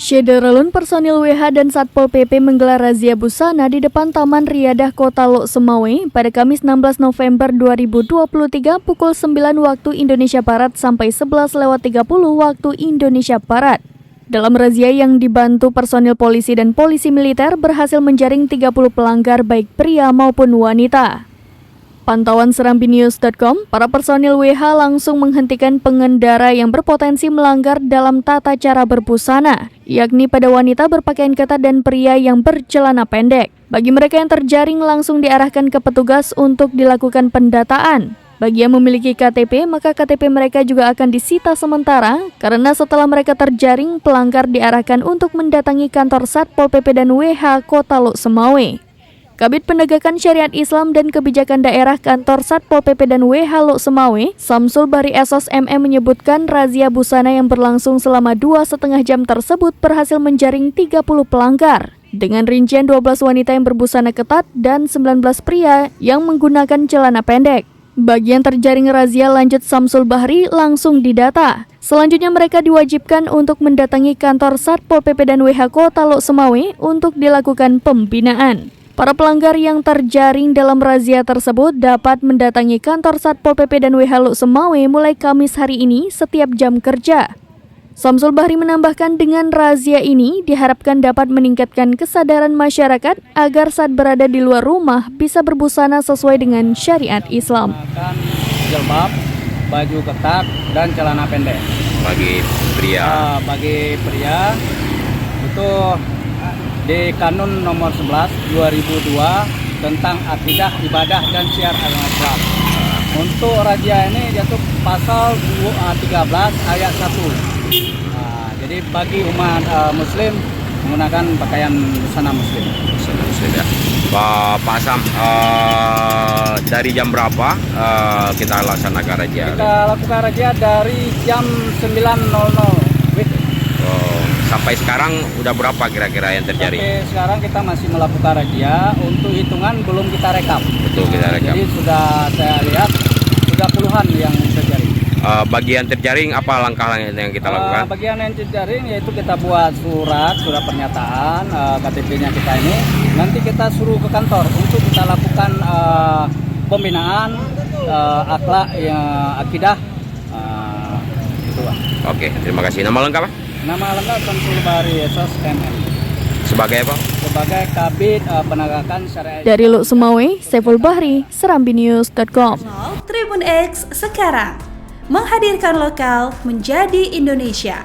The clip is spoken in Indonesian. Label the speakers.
Speaker 1: Syederalun personil WH dan Satpol PP menggelar razia busana di depan Taman Riyadah Kota Lok Sumawe pada Kamis 16 November 2023 pukul 9 waktu Indonesia Barat sampai 11.30 waktu Indonesia Barat. Dalam razia yang dibantu personil polisi dan polisi militer berhasil menjaring 30 pelanggar baik pria maupun wanita. Pantauan serambinews.com, para personil WH langsung menghentikan pengendara yang berpotensi melanggar dalam tata cara berbusana, yakni pada wanita berpakaian ketat dan pria yang bercelana pendek. Bagi mereka yang terjaring langsung diarahkan ke petugas untuk dilakukan pendataan. Bagi yang memiliki KTP, maka KTP mereka juga akan disita sementara, karena setelah mereka terjaring, pelanggar diarahkan untuk mendatangi kantor Satpol PP dan WH Kota Lok Sumawe. Kabid Penegakan Syariat Islam dan Kebijakan Daerah Kantor Satpol PP dan WH Lok Sumawe, Samsul Bahri Esos MM menyebutkan razia busana yang berlangsung selama 2,5 jam tersebut berhasil menjaring 30 pelanggar. Dengan rincian 12 wanita yang berbusana ketat dan 19 pria yang menggunakan celana pendek. Bagi yang terjaring razia lanjut Samsul Bahri langsung didata. Selanjutnya mereka diwajibkan untuk mendatangi kantor Satpol PP dan WH Kota Lok Sumawe untuk dilakukan pembinaan. Para pelanggar yang terjaring dalam razia tersebut dapat mendatangi kantor Satpol PP dan WH Lok Sumawe mulai Kamis hari ini setiap jam kerja. Samsul Bahri menambahkan dengan razia ini diharapkan dapat meningkatkan kesadaran masyarakat agar saat berada di luar rumah bisa berbusana sesuai dengan syariat Islam.
Speaker 2: Jilbab, baju ketat, dan celana pendek.
Speaker 3: Bagi pria itu di Kanun nomor 11 2002 tentang akidah, ibadah, dan syiar agama Islam. Untuk razia ini jatuh pasal 13 ayat 1. Jadi bagi umat muslim menggunakan pakaian busana muslim. Muslim ya. Pak Sam, dari jam berapa kita laksanakan razia?
Speaker 2: Kita lakukan razia dari jam 9.00.
Speaker 3: Sampai sekarang udah berapa kira-kira yang terjadi?
Speaker 2: Sampai sekarang kita masih melakukan razia, untuk hitungan belum kita rekap.
Speaker 3: Betul, kita rekap.
Speaker 2: Jadi sudah saya lihat sudah puluhan yang terjaring.
Speaker 3: Bagian terjaring apa langkah yang kita lakukan?
Speaker 2: Bagian yang terjaring yaitu kita buat surat pernyataan KTP-nya kita ini. Nanti kita suruh ke kantor untuk kita lakukan pembinaan akhlak, akidah. Itu, Pak.
Speaker 3: Oke, terima kasih. Nama lengkap apa?
Speaker 2: Nama lengkap Samsul Bahri Esos MM.
Speaker 3: Sebagai apa?
Speaker 2: Sebagai Kabid Penegakan Syariat.
Speaker 1: Dari Lok Sumawe, Saiful Bahri, serambinews.com.
Speaker 4: Tribun X sekarang menghadirkan lokal menjadi Indonesia.